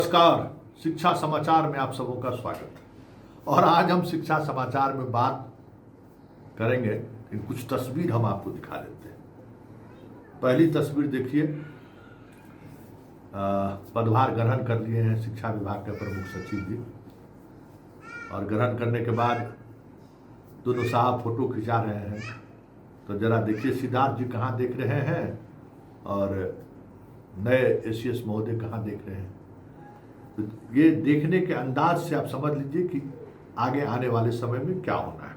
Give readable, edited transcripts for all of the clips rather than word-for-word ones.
नमस्कार। शिक्षा समाचार में आप सबों का स्वागत है। और आज हम शिक्षा समाचार में बात करेंगे कि कुछ तस्वीर हम आपको दिखा देते हैं। पहली तस्वीर देखिए, पदभार ग्रहण कर लिए हैं शिक्षा विभाग के प्रमुख सचिव जी, और ग्रहण करने के बाद दोनों साहब फोटो खिंचा रहे हैं। तो जरा देखिए सिद्धार्थ जी कहाँ देख रहे हैं और नए एसीएस महोदय कहाँ देख रहे हैं। तो ये देखने के अंदाज से आप समझ लीजिए कि आगे आने वाले समय में क्या होना है।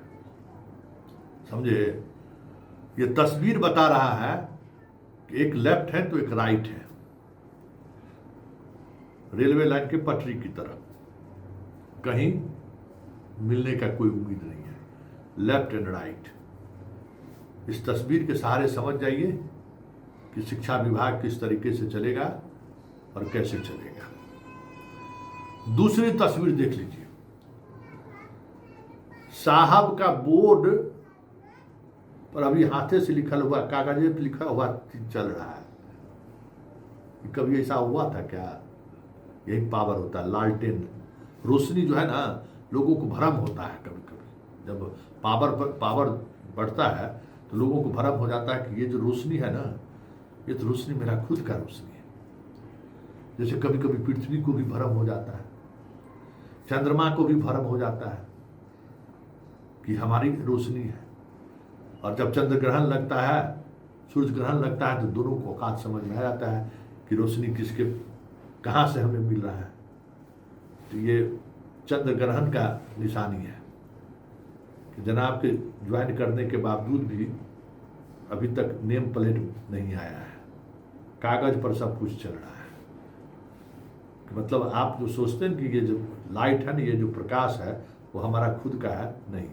समझे, ये तस्वीर बता रहा है कि एक लेफ्ट है तो एक राइट है, रेलवे लाइन के पटरी की तरह, कहीं मिलने का कोई उम्मीद नहीं है। Left and right. इस तस्वीर के सहारे समझ जाइए कि शिक्षा विभाग किस तरीके से चलेगा और कैसे चलेगा। दूसरी तस्वीर देख लीजिए, साहब का बोर्ड पर अभी हाथे से लिखा हुआ, कागजे पर लिखा हुआ चल रहा है। कभी ऐसा हुआ था क्या? यही पावर होता है, लालटेन रोशनी जो है ना, लोगों को भ्रम होता है। कभी कभी जब पावर बढ़ता है तो लोगों को भ्रम हो जाता है कि ये जो रोशनी है ना, ये तो रोशनी मेरा खुद का रोशनी है। जैसे कभी कभी पृथ्वी को भी भ्रम हो जाता है, चंद्रमा को भी भ्रम हो जाता है कि हमारी रोशनी है। और जब चंद्र ग्रहण लगता है, सूर्य ग्रहण लगता है, तो दोनों को औकात समझ में आ जाता है कि रोशनी किसके कहाँ से हमें मिल रहा है। तो ये चंद्र ग्रहण का निशानी है कि जनाब के ज्वाइन करने के बावजूद भी अभी तक नेम प्लेट नहीं आया है, कागज पर सब कुछ चल रहा है। मतलब आप जो सोचते हैं कि ये जो लाइट है ना, ये जो प्रकाश है, वो हमारा खुद का है, नहीं।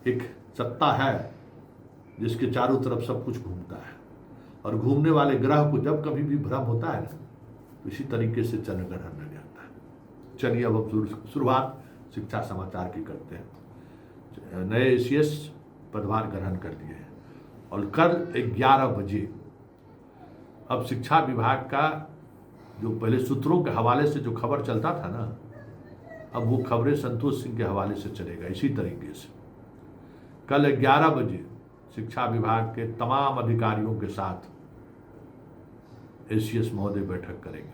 एक सत्ता है जिसके चारों तरफ सब कुछ घूमता है, और घूमने वाले ग्रह को जब कभी भी भ्रम होता है ना, तो इसी तरीके से चंद्र ग्रहण लग जाता है। चलिए अब हम शुरुआत शिक्षा समाचार की करते हैं। नए एसीएस पदभार ग्रहण कर लिए हैं और कल 11 बजे अब शिक्षा विभाग का जो पहले सूत्रों के हवाले से जो खबर चलता था ना, अब वो खबरें संतोष सिंह के हवाले से चलेगा। इसी तरीके से कल 11 बजे शिक्षा विभाग के तमाम अधिकारियों के साथ एसीएस महोदय बैठक करेंगे।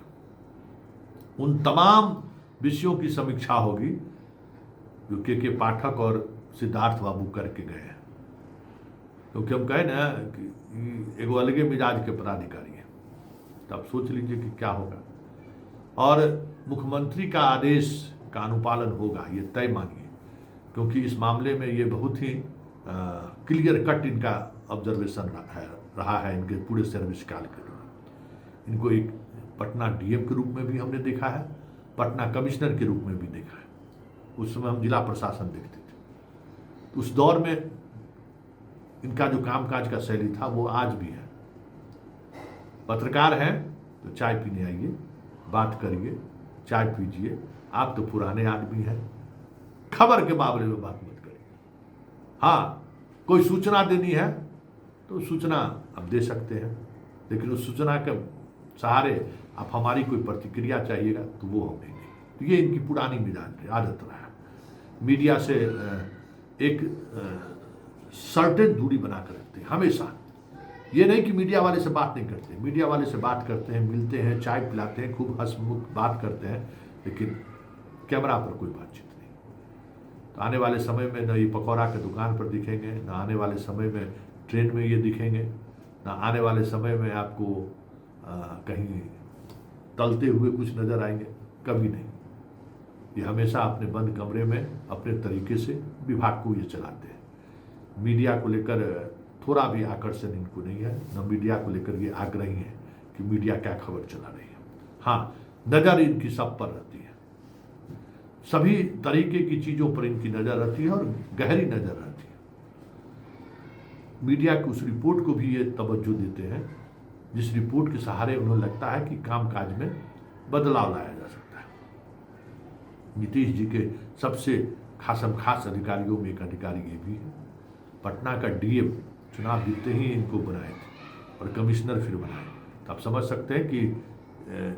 उन तमाम विषयों की समीक्षा होगी जो के पाठक और सिद्धार्थ बाबू करके गए हैं। क्योंकि हम कहें ना कि एगो अलगे मिजाज के पदाधिकारी हैं, तो आप सोच लीजिए कि क्या होगा। और मुख्यमंत्री का आदेश का अनुपालन होगा, ये तय मानिए, क्योंकि इस मामले में ये बहुत ही क्लियर कट इनका ऑब्जर्वेशन रहा है इनके पूरे सर्विस काल के दौरान। इनको एक पटना डीएम के रूप में भी हमने देखा है, पटना कमिश्नर के रूप में भी देखा है। उस समय हम जिला प्रशासन देखते थे, तो उस दौर में इनका जो कामकाज का शैली था वो आज भी है। पत्रकार हैं तो चाय पीने आइए, बात करिए, चाय पीजिए। आप तो पुराने आदमी हैं, खबर के मामले में बात मत करिए। हाँ, कोई सूचना देनी है तो सूचना आप दे सकते हैं, लेकिन उस सूचना के सहारे आप हमारी कोई प्रतिक्रिया चाहिएगा तो वो हम देंगे। तो ये इनकी पुरानी मिजाज आदत रहा है। मीडिया से एक सर्टेन दूरी बनाकर रखते हैं हमेशा। ये नहीं कि मीडिया वाले से बात नहीं करते, मीडिया वाले से बात करते हैं, मिलते हैं, चाय पिलाते हैं, खूब हंसमुख बात करते हैं, लेकिन कैमरा पर कोई बातचीत नहीं। तो आने वाले समय में न ये पकौड़ा के दुकान पर दिखेंगे, न आने वाले समय में ट्रेन में ये दिखेंगे, न आने वाले समय में आपको कहीं तलते हुए कुछ नज़र आएंगे, कभी नहीं। ये हमेशा अपने बंद कमरे में अपने तरीके से विभाग को ये चलाते हैं। मीडिया को लेकर थोड़ा भी आकर्षण इनको नहीं है, न मीडिया को लेकर ये आग्रही है कि मीडिया क्या खबर चला रही है। हाँ, नज़र इनकी सब पर रहती है, सभी तरीके की चीज़ों पर इनकी नज़र रहती है और गहरी नज़र रहती है। मीडिया की उस रिपोर्ट को भी ये तवज्जो देते हैं जिस रिपोर्ट के सहारे उन्हें लगता है कि कामकाज में बदलाव लाया जा सकता है। नीतीश जी के सबसे खास अधिकारियों में एक अधिकारी ये भी है। पटना का डीएम चुनाव जीतते ही इनको बनाए थे और कमिश्नर फिर बनाए। तो आप समझ सकते हैं कि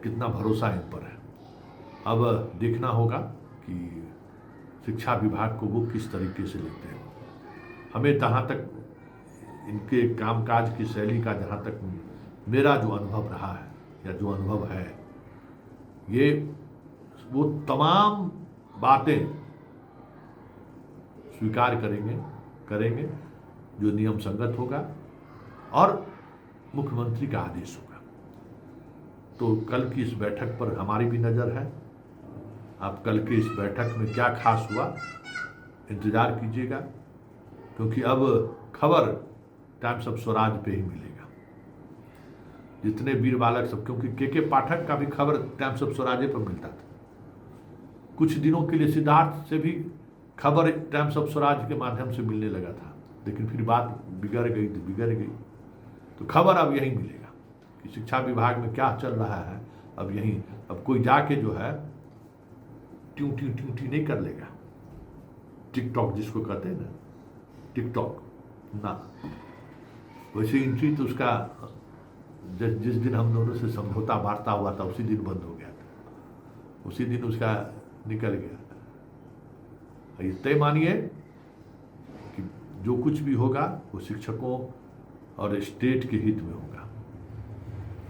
कितना भरोसा इन पर है। अब देखना होगा कि शिक्षा विभाग को वो किस तरीके से लेते हैं। हमें जहाँ तक इनके कामकाज की शैली का जहाँ तक मेरा जो अनुभव रहा है या जो अनुभव है, ये वो तमाम बातें स्वीकार करेंगे जो नियम संगत होगा और मुख्यमंत्री का आदेश होगा। तो कल की इस बैठक पर हमारी भी नज़र है। आप कल की इस बैठक में क्या खास हुआ इंतज़ार कीजिएगा, क्योंकि अब खबर टाइम्स ऑफ स्वराज पे ही मिलेगा। जितने वीर बालक सब, क्योंकि के पाठक का भी खबर टाइम्स ऑफ स्वराज पर मिलता था। कुछ दिनों के लिए सिद्धार्थ से भी खबर टाइम्स ऑफ स्वराज के माध्यम से मिलने लगा था, लेकिन फिर बात बिगड़ गई। तो खबर अब यही मिलेगा कि शिक्षा विभाग में क्या चल रहा है। अब यही, अब कोई जाके जो है ट्यू नहीं कर लेगा। टिकटॉक जिसको कहते हैं ना, टिकटॉक ना, वैसे एंट्री तो उसका जिस दिन हम दोनों से समझौता वार्ता हुआ था उसी दिन बंद हो गया था, उसी दिन उसका निकल गया। ये तय मानिए कि जो कुछ भी होगा वो शिक्षकों और स्टेट के हित में होगा।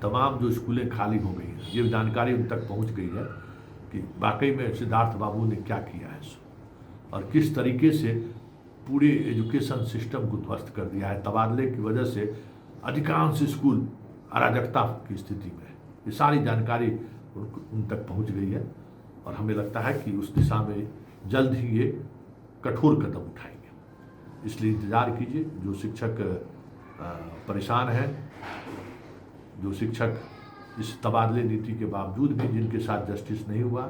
तमाम जो स्कूलें खाली हो गई हैं, ये जानकारी उन तक पहुंच गई है कि वाकई में सिद्धार्थ बाबू ने क्या किया है और किस तरीके से पूरे एजुकेशन सिस्टम को ध्वस्त कर दिया है। तबादले की वजह से अधिकांश स्कूल अराजकता की स्थिति में है। ये सारी जानकारी उन तक पहुंच गई है और हमें लगता है कि उस दिशा में जल्द ही ये कठोर कदम उठाएंगे। इसलिए इंतज़ार कीजिए। जो शिक्षक परेशान हैं, जो शिक्षक इस तबादले नीति के बावजूद भी जिनके साथ जस्टिस नहीं हुआ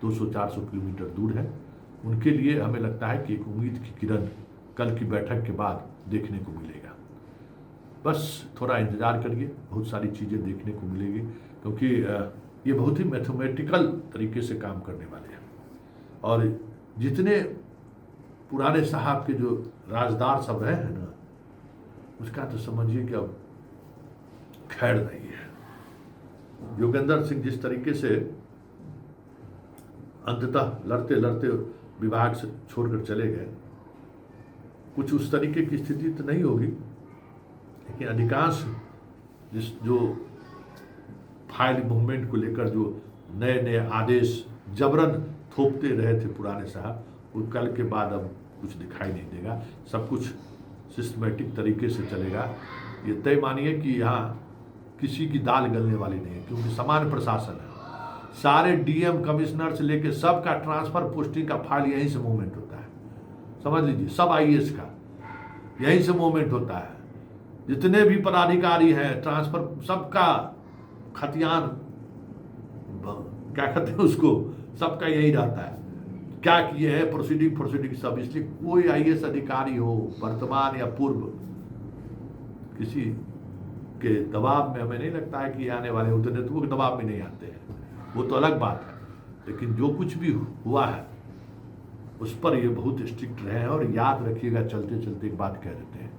200-400 किलोमीटर दूर है, उनके लिए हमें लगता है कि एक उम्मीद की किरण कल की बैठक के बाद देखने को मिलेगा। बस थोड़ा इंतज़ार करिए, बहुत सारी चीज़ें देखने को मिलेगी, क्योंकि ये बहुत ही मैथमेटिकल तरीके से काम करने वाले हैं। और जितने पुराने साहब के जो राजदार सब रहे हैं ना, उसका तो समझिए कि अब खैर नहीं है। योगेंद्र सिंह जिस तरीके से अंततः लड़ते लड़ते विभाग से छोड़कर चले गए, कुछ उस तरीके की स्थिति तो नहीं होगी, लेकिन अधिकांश जो फाइल मूवमेंट को लेकर जो नए नए आदेश जबरन थोपते रहे थे पुराने साहब, वो कल के बाद अब कुछ दिखाई नहीं देगा। सब कुछ सिस्टमेटिक तरीके से चलेगा। ये तय मानिए कि यहाँ किसी की दाल गलने वाली नहीं है, क्योंकि समान प्रशासन है। सारे डीएम कमिश्नर से लेकर सबका ट्रांसफर पोस्टिंग का फाइल यहीं से मूवमेंट होता है। समझ लीजिए, सब आईएएस का यहीं से मूवमेंट होता है। जितने भी पदाधिकारी हैं ट्रांसफर, सबका खतियान क्या कहते हैं उसको, सबका यही रहता है। क्या किए हैं प्रोसीडिंग सब। इसलिए कोई आईएएस अधिकारी हो वर्तमान या पूर्व, किसी के दबाव में हमें नहीं लगता है कि आने वाले उतने तो वो दबाव में नहीं आते हैं, वो तो अलग बात है। लेकिन जो कुछ भी हुआ है उस पर ये बहुत स्ट्रिक्ट रहे हैं। और याद रखिएगा, चलते चलते एक बात कह देते हैं,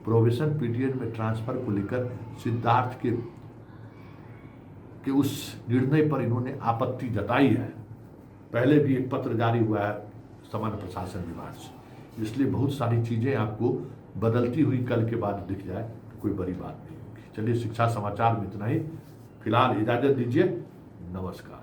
प्रोबेशन पीरियड में ट्रांसफर को लेकर सिद्धार्थ के उस निर्णय पर इन्होंने आपत्ति जताई है। पहले भी एक पत्र जारी हुआ है सामान्य प्रशासन विभाग से। इसलिए बहुत सारी चीज़ें आपको बदलती हुई कल के बाद दिख जाए तो कोई बड़ी बात नहीं होगी। चलिए, शिक्षा समाचार में इतना ही। फिलहाल इजाज़त दीजिए, नमस्कार।